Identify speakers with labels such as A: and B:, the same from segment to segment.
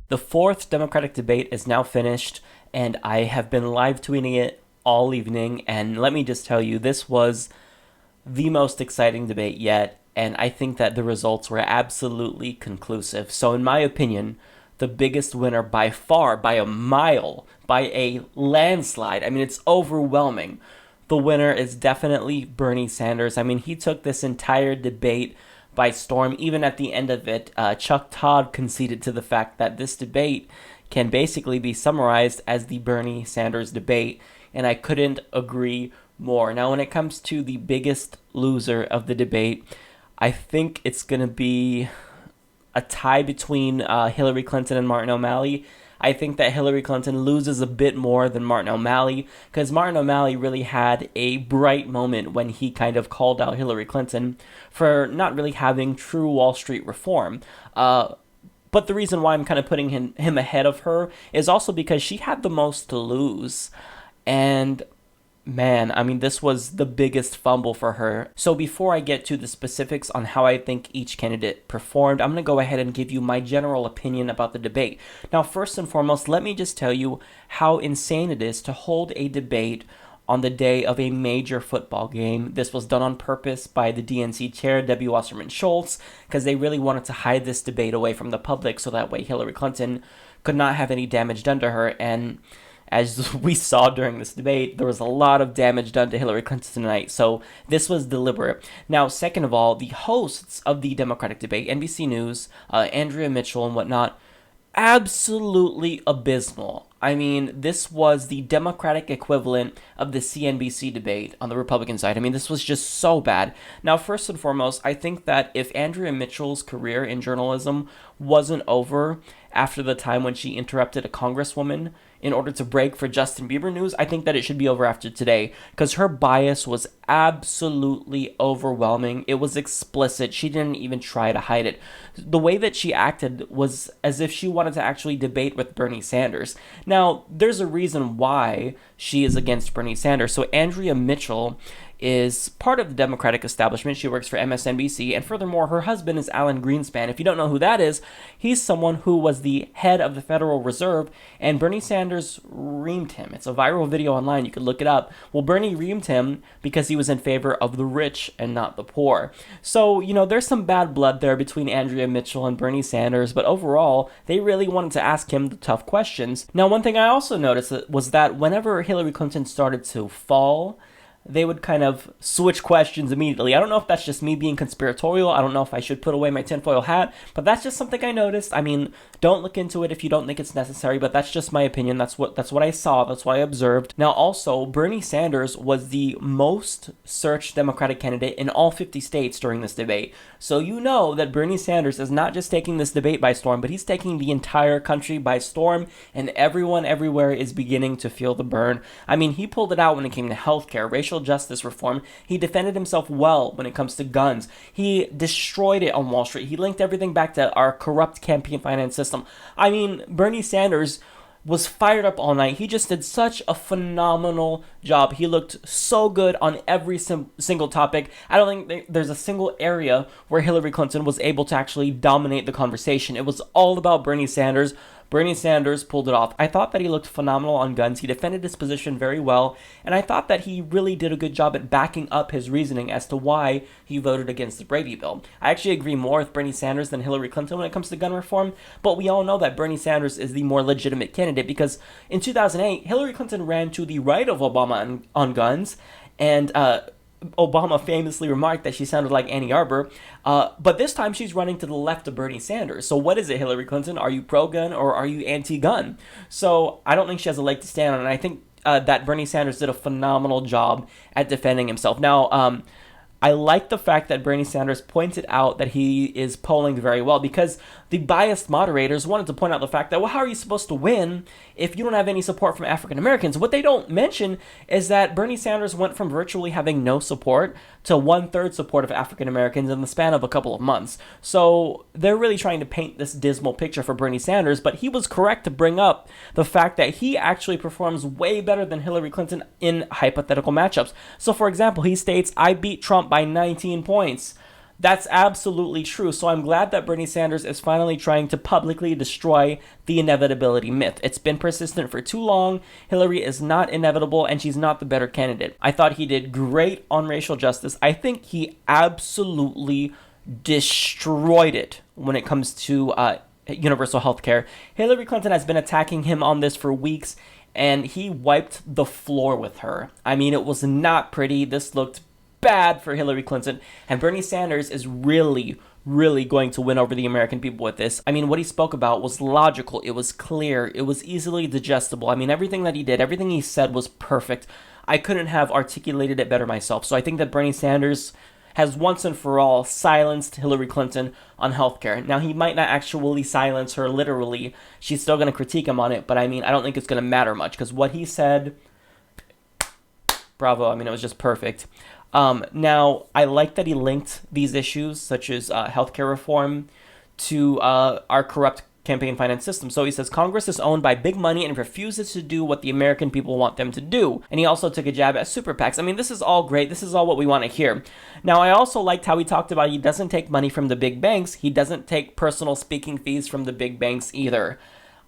A: The fourth Democratic debate is now finished, and I have been live tweeting it all evening. And let me just tell you, this was the most exciting debate yet, and I think that the results were absolutely conclusive. So, in my opinion, the biggest winner by far, by a mile, by a landslide, I mean, it's overwhelming. The winner is definitely Bernie Sanders. I mean, he took this entire debate by storm. Even at the end of it, Chuck Todd conceded to the fact that this debate can basically be summarized as the Bernie Sanders debate, and I couldn't agree more. Now, when it comes to the biggest loser of the debate, I think it's going to be a tie between Hillary Clinton and Martin O'Malley. I think that Hillary Clinton loses a bit more than Martin O'Malley, because Martin O'Malley really had a bright moment when he kind of called out Hillary Clinton for not really having true Wall Street reform. But the reason why I'm kind of putting him ahead of her is also because she had the most to lose. And man, I mean, this was the biggest fumble for her. So before I get to the specifics on how I think each candidate performed, I'm going to go ahead and give you my general opinion about the debate. Now, first and foremost, let me just tell you how insane it is to hold a debate on the day of a major football game. This was done on purpose by the DNC chair, Debbie Wasserman Schultz, because they really wanted to hide this debate away from the public so that way Hillary Clinton could not have any damage done to her. And as we saw during this debate, there was a lot of damage done to Hillary Clinton tonight, so this was deliberate. Now, second of all, the hosts of the Democratic debate, NBC News, Andrea Mitchell and whatnot, absolutely abysmal. I mean, this was the Democratic equivalent of the CNBC debate on the Republican side. I mean, this was just so bad. Now, first and foremost, I think that if Andrea Mitchell's career in journalism wasn't over after the time when she interrupted a congresswoman in order to break for Justin Bieber news, I think that it should be over after today, because her bias was absolutely overwhelming. It was explicit. She didn't even try to hide it. The way that she acted was as if she wanted to actually debate with Bernie Sanders. Now, there's a reason why she is against Bernie Sanders. So Andrea Mitchell is part of the Democratic establishment. She works for MSNBC, and furthermore, her husband is Alan Greenspan. If you don't know who that is, he's someone who was the head of the Federal Reserve, and Bernie Sanders reamed him. It's a viral video online. You could look it up. Well, Bernie reamed him because he was in favor of the rich and not the poor. So, there's some bad blood there between Andrea Mitchell and Bernie Sanders, but overall, they really wanted to ask him the tough questions. Now, one thing I also noticed was that whenever Hillary Clinton started to fall, they would kind of switch questions immediately. I don't know if that's just me being conspiratorial. I don't know if I should put away my tinfoil hat, but that's just something I noticed. I mean, don't look into it if you don't think it's necessary, but that's just my opinion. That's what I saw. That's what I observed. Now, also, Bernie Sanders was the most searched Democratic candidate in all 50 states during this debate. So you know that Bernie Sanders is not just taking this debate by storm, but he's taking the entire country by storm, and everyone everywhere is beginning to feel the burn. I mean, he pulled it out when it came to healthcare, racial justice reform. He defended himself well when it comes to guns. He destroyed it on Wall Street. He linked everything back to our corrupt campaign finance system. I mean, Bernie Sanders was fired up all night. He just did such a phenomenal job. He looked so good on every single topic. I don't think there's a single area where Hillary Clinton was able to actually dominate the conversation. It was all about Bernie Sanders. Bernie Sanders pulled it off. I thought that he looked phenomenal on guns. He defended his position very well, and I thought that he really did a good job at backing up his reasoning as to why he voted against the Brady bill. I actually agree more with Bernie Sanders than Hillary Clinton when it comes to gun reform, but we all know that Bernie Sanders is the more legitimate candidate because in 2008, Hillary Clinton ran to the right of Obama on guns, and Obama famously remarked that she sounded like Annie Arbor, but this time she's running to the left of Bernie Sanders. So what is it, Hillary Clinton? Are you pro-gun or are you anti-gun? So I don't think she has a leg to stand on, and I think that Bernie Sanders did a phenomenal job at defending himself. Now, I like the fact that Bernie Sanders pointed out that he is polling very well, because the biased moderators wanted to point out the fact that, well, how are you supposed to win if you don't have any support from African Americans? What they don't mention is that Bernie Sanders went from virtually having no support to 1/3 support of African Americans in the span of a couple of months. So they're really trying to paint this dismal picture for Bernie Sanders, but he was correct to bring up the fact that he actually performs way better than Hillary Clinton in hypothetical matchups. So for example, he states, I beat Trump by 19 points. That's absolutely true. So I'm glad that Bernie Sanders is finally trying to publicly destroy the inevitability myth. It's been persistent for too long. Hillary is not inevitable and she's not the better candidate. I thought he did great on racial justice. I think he absolutely destroyed it when it comes to universal health care. Hillary Clinton has been attacking him on this for weeks, and he wiped the floor with her. I mean, it was not pretty. This looked bad for Hillary Clinton, and Bernie Sanders is really going to win over the American people with this. I mean, what he spoke about was logical, it was clear, it was easily digestible. I mean, everything that he did, everything he said was perfect. I couldn't have articulated it better myself. So I think that Bernie Sanders has once and for all silenced Hillary Clinton on healthcare. Now, he might not actually silence her literally. She's still going to critique him on it, but I mean, I don't think it's going to matter much, because what he said, bravo, I mean, it was just perfect. Now, I like that he linked these issues, such as healthcare reform, to our corrupt campaign finance system. So he says Congress is owned by big money and refuses to do what the American people want them to do. And he also took a jab at super PACs. I mean, this is all great. This is all what we want to hear. Now, I also liked how he talked about he doesn't take money from the big banks. He doesn't take personal speaking fees from the big banks either.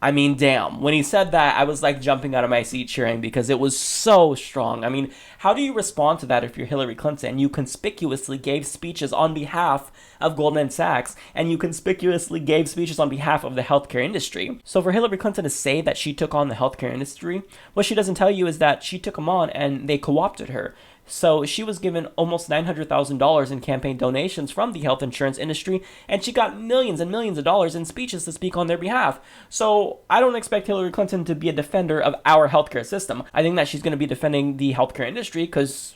A: I mean, damn. When he said that, I was like jumping out of my seat cheering because it was so strong. I mean, how do you respond to that if you're Hillary Clinton? You conspicuously gave speeches on behalf of Goldman Sachs, and you conspicuously gave speeches on behalf of the healthcare industry. So for Hillary Clinton to say that she took on the healthcare industry, what she doesn't tell you is that she took them on and they co-opted her. So she was given almost $900,000 in campaign donations from the health insurance industry, and she got millions and millions of dollars in speeches to speak on their behalf. So I don't expect Hillary Clinton to be a defender of our healthcare system. I think that she's going to be defending the healthcare industry because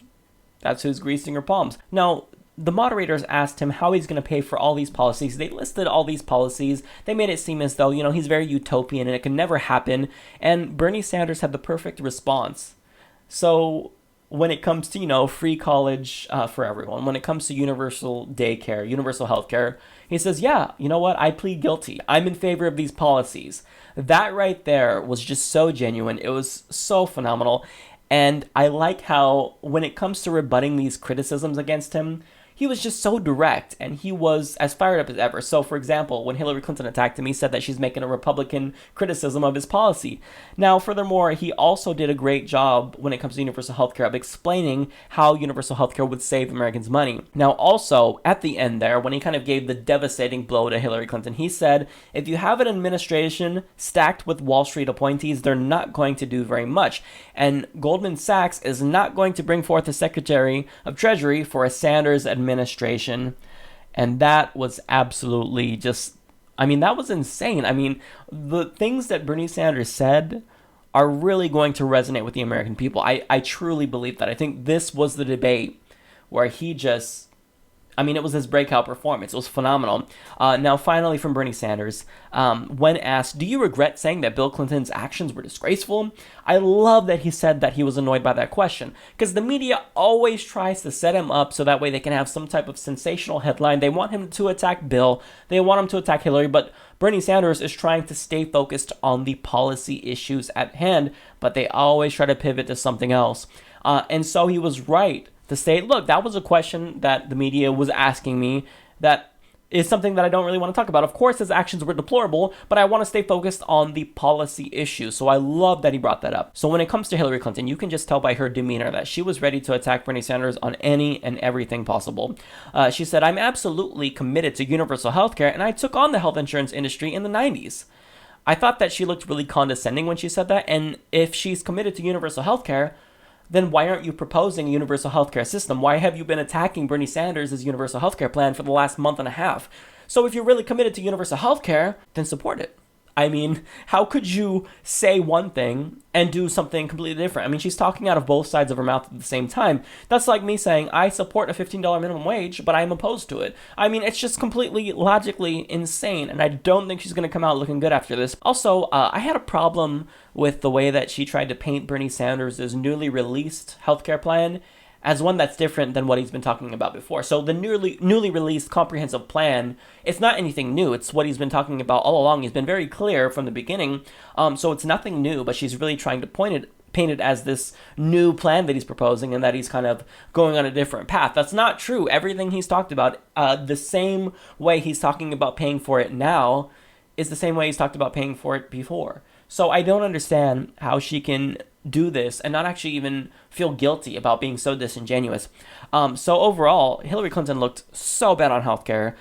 A: that's who's greasing her palms. Now, the moderators asked him how he's going to pay for all these policies. They listed all these policies. They made it seem as though, he's very utopian and it can never happen. And Bernie Sanders had the perfect response. So when it comes to, free college for everyone, when it comes to universal daycare, universal healthcare, he says, yeah, you know what? I plead guilty. I'm in favor of these policies. That right there was just so genuine. It was so phenomenal. And I like how when it comes to rebutting these criticisms against him, he was just so direct, and he was as fired up as ever. So, for example, when Hillary Clinton attacked him, he said that she's making a Republican criticism of his policy. Now, furthermore, he also did a great job when it comes to universal healthcare of explaining how universal healthcare would save Americans money. Now, also, at the end there, when he kind of gave the devastating blow to Hillary Clinton, he said, if you have an administration stacked with Wall Street appointees, they're not going to do very much. And Goldman Sachs is not going to bring forth a Secretary of Treasury for a Sanders administration. And that was absolutely that was insane. I mean, the things that Bernie Sanders said are really going to resonate with the American people. I truly believe that. I think this was the debate where he it was his breakout performance. It was phenomenal. Now, finally, from Bernie Sanders, when asked, do you regret saying that Bill Clinton's actions were disgraceful? I love that he said that he was annoyed by that question, because the media always tries to set him up so that way they can have some type of sensational headline. They want him to attack Bill. They want him to attack Hillary, but Bernie Sanders is trying to stay focused on the policy issues at hand, but they always try to pivot to something else. And so he was right to say, look, that was a question that the media was asking me that is something that I don't really want to talk about. Of course, his actions were deplorable, but I want to stay focused on the policy issues. So I love that he brought that up. So when it comes to Hillary Clinton, you can just tell by her demeanor that she was ready to attack Bernie Sanders on any and everything possible. She said, I'm absolutely committed to universal healthcare, and I took on the health insurance industry in the 90s. I thought that she looked really condescending when she said that, and if she's committed to universal healthcare, then why aren't you proposing a universal healthcare system? Why have you been attacking Bernie Sanders' universal healthcare plan for the last month and a half? So if you're really committed to universal healthcare, then support it. I mean, how could you say one thing and do something completely different? I mean, she's talking out of both sides of her mouth at the same time. That's like me saying, I support a $15 minimum wage, but I'm opposed to it. I mean, it's just completely logically insane, and I don't think she's going to come out looking good after this. Also, I had a problem with the way that she tried to paint Bernie Sanders' newly released healthcare plan as one that's different than what he's been talking about before. So the newly released comprehensive plan, it's not anything new. It's what he's been talking about all along. He's been very clear from the beginning. So it's nothing new, but she's really trying to painted as this new plan that he's proposing and that he's kind of going on a different path. That's not true. Everything he's talked about, the same way he's talking about paying for it now is the same way he's talked about paying for it before. So I don't understand how she can do this and not actually even feel guilty about being so disingenuous. So overall, Hillary Clinton looked so bad on healthcare.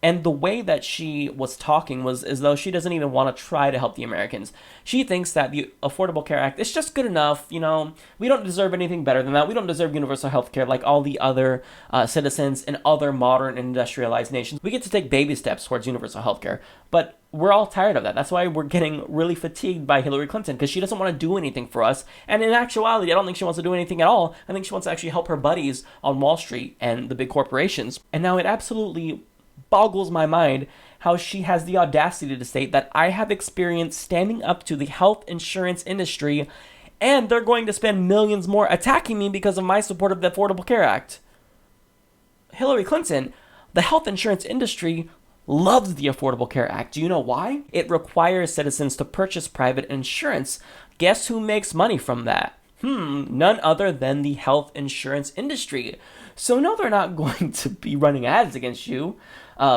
A: And the way that she was talking was as though she doesn't even want to try to help the Americans. She thinks that the Affordable Care Act is just good enough. You know, we don't deserve anything better than that. We don't deserve universal health care like all the other citizens in other modern industrialized nations. We get to take baby steps towards universal health care. But we're all tired of that. That's why we're getting really fatigued by Hillary Clinton, because she doesn't want to do anything for us. And in actuality, I don't think she wants to do anything at all. I think she wants to actually help her buddies on Wall Street and the big corporations. And now it absolutely boggles my mind how she has the audacity to state that I have experience standing up to the health insurance industry and they're going to spend millions more attacking me because of my support of the Affordable Care Act. Hillary Clinton, the health insurance industry loves the Affordable Care Act. Do you know why? It requires citizens to purchase private insurance. Guess who makes money from that? None other than the health insurance industry. So no, they're not going to be running ads against you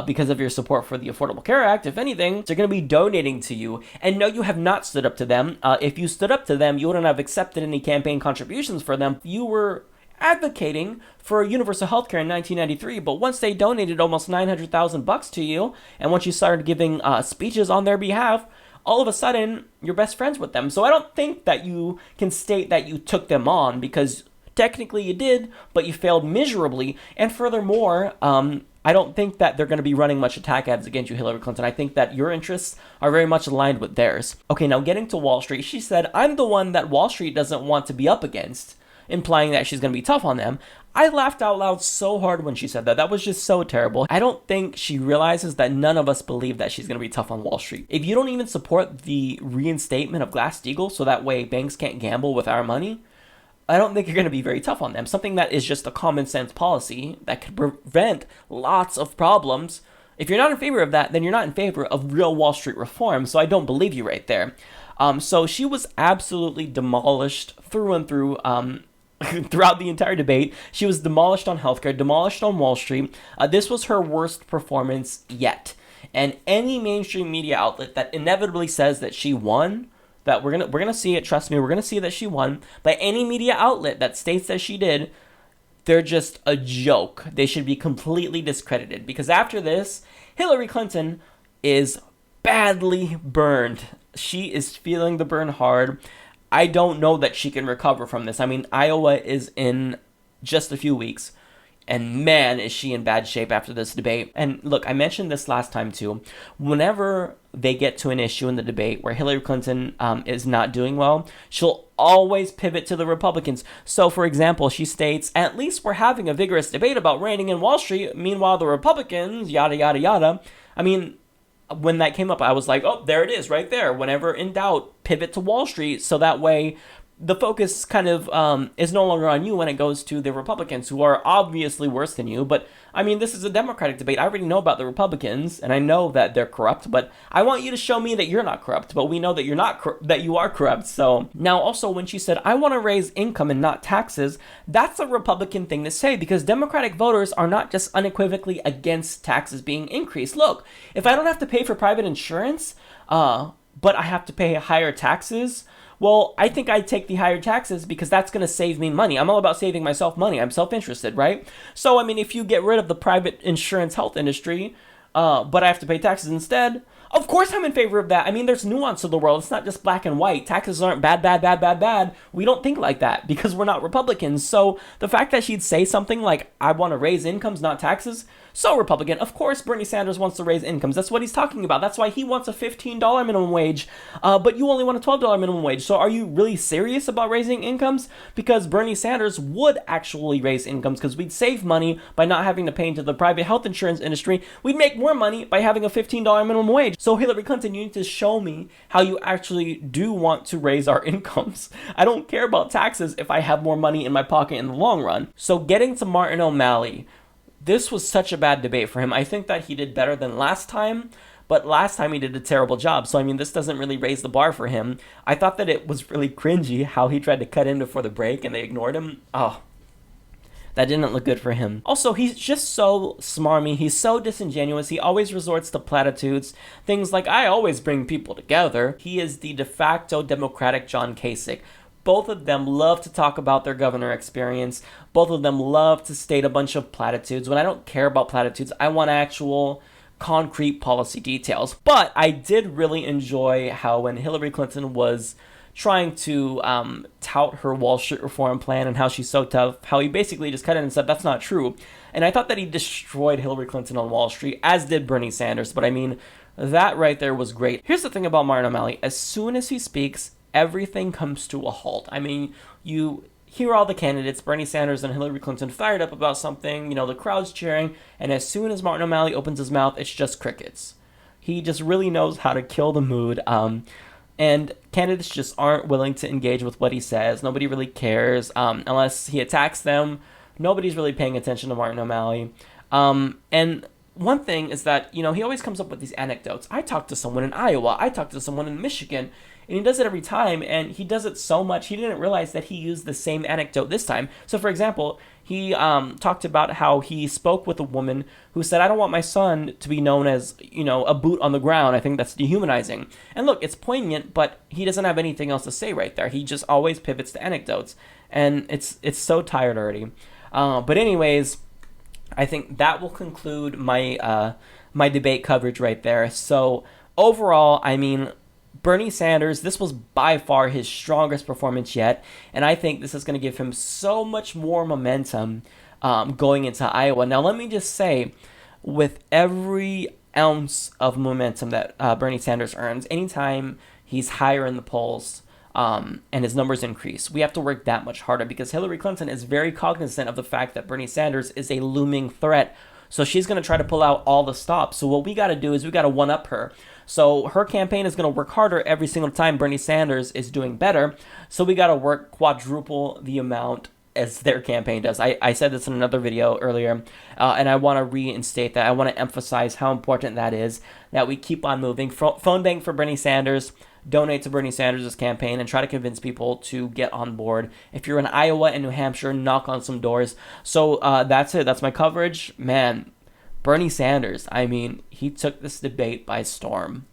A: because of your support for the Affordable Care Act. If anything, they're going to be donating to you. And no, you have not stood up to them. If you stood up to them, you wouldn't have accepted any campaign contributions for them. You were advocating for universal health care in 1993, but once they donated almost $900,000 to you, and once you started giving speeches on their behalf, all of a sudden, you're best friends with them. So I don't think that you can state that you took them on, because technically you did, but you failed miserably. And furthermore, I don't think that they're going to be running much attack ads against you, Hillary Clinton. I think that your interests are very much aligned with theirs. Okay, now getting to Wall Street, she said, I'm the one that Wall Street doesn't want to be up against, implying that she's going to be tough on them. I laughed out loud so hard when she said that. That was just so terrible. I don't think she realizes that none of us believe that she's going to be tough on Wall Street. If you don't even support the reinstatement of Glass-Steagall so that way banks can't gamble with our money, I don't think you're going to be very tough on them. Something that is just a common sense policy that could prevent lots of problems. If you're not in favor of that, then you're not in favor of real Wall Street reform. So I don't believe you right there. So she was absolutely demolished through and through. Throughout the entire debate, she was demolished on healthcare, demolished on Wall Street. This was her worst performance yet. And any mainstream media outlet that inevitably says that she won, that we're gonna see it, trust me, we're gonna see that she won. But any media outlet that states that she did, they're just a joke. They should be completely discredited, because after this, Hillary Clinton is badly burned. She is feeling the burn hard. I don't know that she can recover from this. I mean, Iowa is in just a few weeks, and man, is she in bad shape after this debate. And look, I mentioned this last time too. Whenever they get to an issue in the debate where Hillary Clinton is not doing well, she'll always pivot to the Republicans. So, for example, she states, at least we're having a vigorous debate about reining in Wall Street. Meanwhile, the Republicans, yada, yada, yada. I mean, when that came up, I was like, oh, there it is right there. Whenever in doubt, pivot to Wall Street. So that way the focus kind of is no longer on you when it goes to the Republicans, who are obviously worse than you. But I mean, this is a Democratic debate. I already know about the Republicans, and I know that they're corrupt, but I want you to show me that you're not corrupt. But we know that you're not that you are corrupt. So now also when she said, I want to raise income and not taxes, that's a Republican thing to say, because Democratic voters are not just unequivocally against taxes being increased. Look, if I don't have to pay for private insurance, but I have to pay higher taxes, well, I think I'd take the higher taxes because that's going to save me money. I'm all about saving myself money. I'm self-interested, right? So, I mean, if you get rid of the private insurance health industry, but I have to pay taxes instead, of course I'm in favor of that. I mean, there's nuance to the world. It's not just black and white. Taxes aren't bad, bad, bad, bad, bad. We don't think like that because we're not Republicans. So the fact that she'd say something like, I want to raise incomes, not taxes, so Republican. Of course, Bernie Sanders wants to raise incomes. That's what he's talking about. That's why he wants a $15 minimum wage, but you only want a $12 minimum wage. So are you really serious about raising incomes? Because Bernie Sanders would actually raise incomes, because we'd save money by not having to pay into the private health insurance industry. We'd make more money by having a $15 minimum wage. So Hillary Clinton, you need to show me how you actually do want to raise our incomes. I don't care about taxes if I have more money in my pocket in the long run. So getting to Martin O'Malley, this was such a bad debate for him. I think that he did better than last time, But last time he did a terrible job. So, I mean, this doesn't really raise the bar for him. I thought that it was really cringy how he tried to cut in before the break and they ignored him. Oh, that didn't look good for him. Also, he's just so smarmy. He's so disingenuous. He always resorts to platitudes. Things like, I always bring people together. He is the de facto Democratic John Kasich. Both of them love to talk about their governor experience. Both of them love to state a bunch of platitudes. When I don't care about platitudes, I want actual concrete policy details. But I did really enjoy how when Hillary Clinton was trying to tout her Wall Street reform plan and how she's so tough, how he basically just cut in and said that's not true. And I thought that he destroyed Hillary Clinton on Wall Street, as did Bernie Sanders. But I mean, that right there was great. Here's the thing about Martin O'Malley. As soon as he speaks, everything comes to a halt. I mean, you hear all the candidates, Bernie Sanders and Hillary Clinton, fired up about something, the crowd's cheering, and as soon as Martin O'Malley opens his mouth, it's just crickets. He just really knows how to kill the mood. And candidates just aren't willing to engage with what he says. Nobody really cares unless he attacks them. Nobody's really paying attention to Martin O'Malley. And one thing is that, he always comes up with these anecdotes. I talked to someone in Iowa. I talked to someone in Michigan. And he does it every time, and he does it so much, he didn't realize that he used the same anecdote this time. So, for example, he talked about how he spoke with a woman who said, I don't want my son to be known as, a boot on the ground. I think that's dehumanizing. And look, it's poignant, but he doesn't have anything else to say right there. He just always pivots to anecdotes. And it's so tired already. But anyways, I think that will conclude my my debate coverage right there. So, overall, I mean, Bernie Sanders, this was by far his strongest performance yet, and I think this is going to give him so much more momentum going into Iowa. Now, let me just say, with every ounce of momentum that Bernie Sanders earns, anytime he's higher in the polls and his numbers increase, we have to work that much harder because Hillary Clinton is very cognizant of the fact that Bernie Sanders is a looming threat. So she's going to try to pull out all the stops. So what we got to do is we got to one-up her. So her campaign is going to work harder every single time Bernie Sanders is doing better. So we got to work quadruple the amount as their campaign does. I said this in another video earlier, and I want to reinstate that. I want to emphasize how important that is, that we keep on moving. Phone bank for Bernie Sanders. Donate to Bernie Sanders' campaign and try to convince people to get on board. If you're in Iowa and New Hampshire, knock on some doors. So that's it. That's my coverage. Man, Bernie Sanders, I mean, he took this debate by storm.